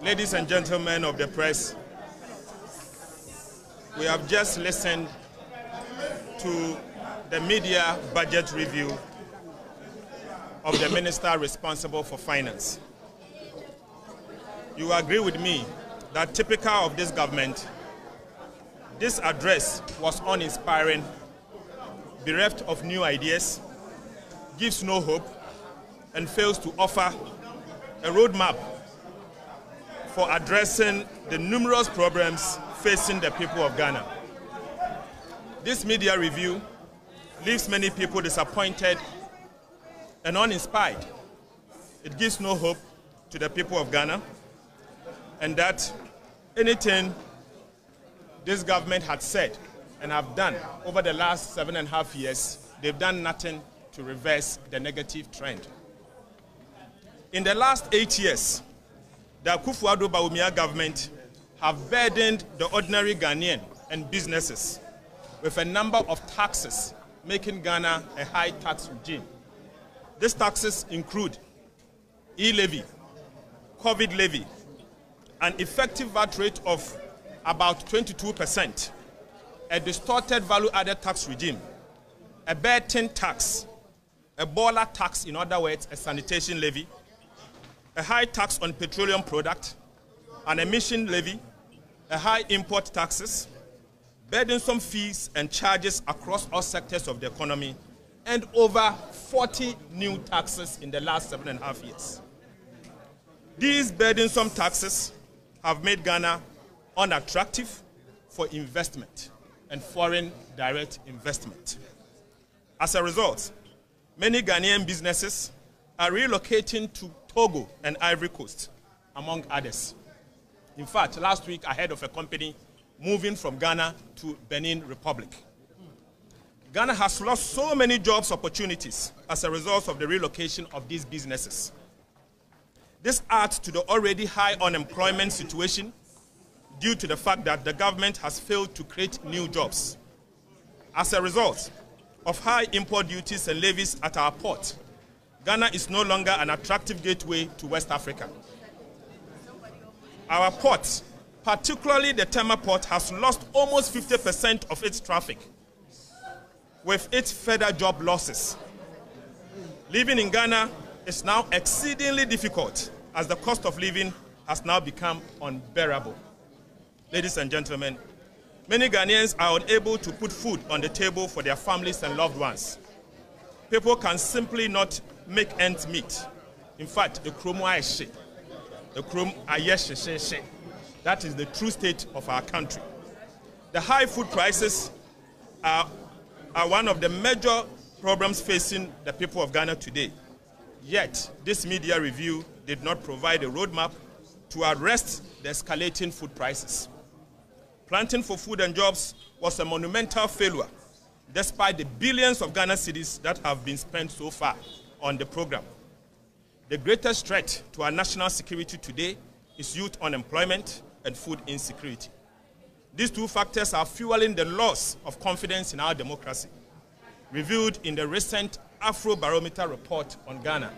Ladies and gentlemen of the press, we have just listened to the media budget review of the minister responsible for finance. You agree with me that typical of this government, this address was uninspiring, bereft of new ideas, gives no hope, and fails to offer a roadmap for addressing the numerous problems facing the people of Ghana. This media review leaves many people disappointed and uninspired. It gives no hope to the people of Ghana, and that anything this government had said and have done over the last 7.5 years, they've done nothing to reverse the negative trend. In the last 8 years, the Akufo-Addo government have burdened the ordinary Ghanaian and businesses with a number of taxes, making Ghana a high tax regime. These taxes include e-levy, COVID levy, an effective VAT rate of about 22%, a distorted value-added tax regime, a bad-tin tax, a baller tax, in other words, a sanitation levy, a high tax on petroleum product, an emission levy, a high import taxes, burdensome fees and charges across all sectors of the economy, and over 40 new taxes in the last 7.5 years. These burdensome taxes have made Ghana unattractive for investment and foreign direct investment. As a result, many Ghanaian businesses are relocating to Togo and Ivory Coast, among others. In fact, last week I heard of a company moving from Ghana to Benin Republic. Ghana has lost so many jobs opportunities as a result of the relocation of these businesses. This adds to the already high unemployment situation due to the fact that the government has failed to create new jobs. As a result of high import duties and levies at our port, Ghana is no longer an attractive gateway to West Africa. Our port, particularly the Tema port, has lost almost 50% of its traffic, with its further job losses. Living in Ghana is now exceedingly difficult as the cost of living has now become unbearable. Ladies and gentlemen, many Ghanaians are unable to put food on the table for their families and loved ones. People can simply not make ends meet. In fact, the krom ayeshe, the krom ayeshe. That is the true state of our country. The high food prices are one of the major problems facing the people of Ghana today. Yet, this media review did not provide a roadmap to arrest the escalating food prices. Planting for Food and Jobs was a monumental failure, despite the billions of Ghana cedis that have been spent so far on the program. The greatest threat to our national security today is youth unemployment and food insecurity. These two factors are fueling the loss of confidence in our democracy, reviewed in the recent Afrobarometer report on Ghana.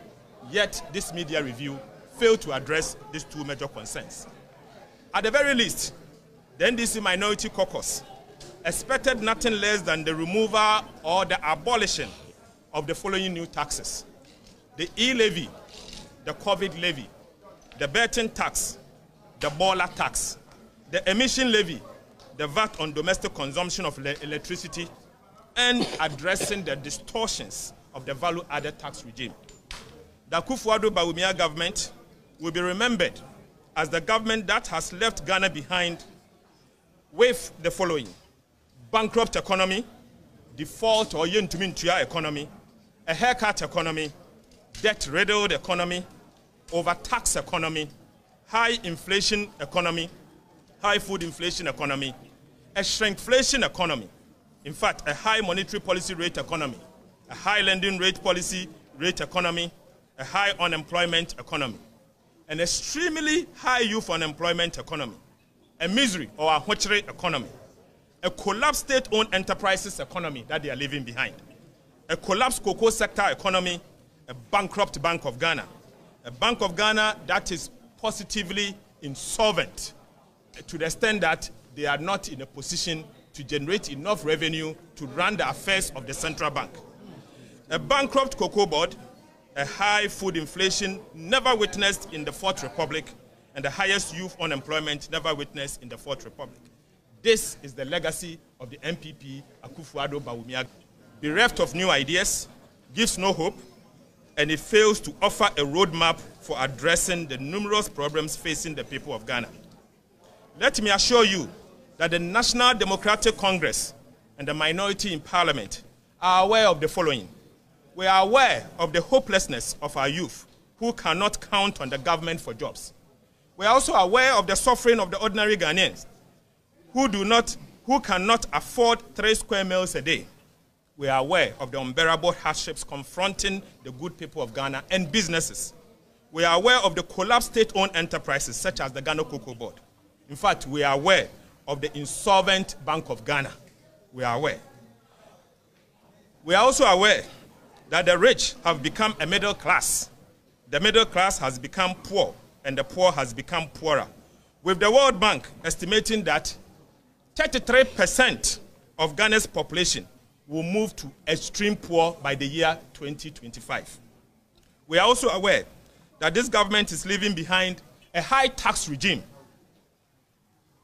Yet, this media review failed to address these two major concerns. At the very least, the NDC Minority Caucus expected nothing less than the removal or the abolition of the following new taxes: the e-levy, the COVID levy, the bad-tin tax, the baller tax, the emission levy, the VAT on domestic consumption of electricity, and addressing the distortions of the value-added tax regime. The Akufo-Addo government will be remembered as the government that has left Ghana behind with the following: bankrupt economy, default or yentumintua economy, a haircut economy, debt-riddled economy, overtax economy, high inflation economy, high food inflation economy, a shrinkflation economy, in fact, a high monetary policy rate economy, a high lending rate policy rate economy, a high unemployment economy, an extremely high youth unemployment economy, a misery or a witchery economy, a collapsed state-owned enterprises economy that they are leaving behind, a collapsed cocoa sector economy, a bankrupt Bank of Ghana, a Bank of Ghana that is positively insolvent to the extent that they are not in a position to generate enough revenue to run the affairs of the central bank. A bankrupt cocoa board, a high food inflation never witnessed in the Fourth Republic, and the highest youth unemployment never witnessed in the Fourth Republic. This is the legacy of the MPP Akufo-Addo Bawumia. Bereft of new ideas, gives no hope, and it fails to offer a roadmap for addressing the numerous problems facing the people of Ghana. Let me assure you that the National Democratic Congress and the minority in Parliament are aware of the following. We are aware of the hopelessness of our youth who cannot count on the government for jobs. We are also aware of the suffering of the ordinary Ghanaians who cannot afford 3 square meals a day. We are aware of the unbearable hardships confronting the good people of Ghana and businesses. We are aware of the collapsed state-owned enterprises such as the Ghana Cocoa Board. In fact, we are aware of the insolvent Bank of Ghana. We are aware. We are also aware that the rich have become a middle class. The middle class has become poor, and the poor has become poorer, with the World Bank estimating that 33% of Ghana's population will move to extreme poor by the year 2025. We are also aware that this government is leaving behind a high tax regime.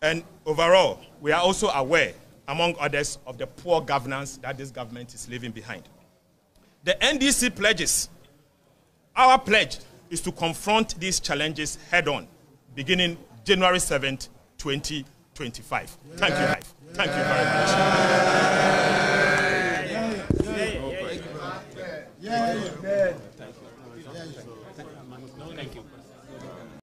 And overall, we are also aware, among others, of the poor governance that this government is leaving behind. The NDC pledges. Our pledge is to confront these challenges head-on, beginning January 7th, 2025. Thank you. Thank you very much.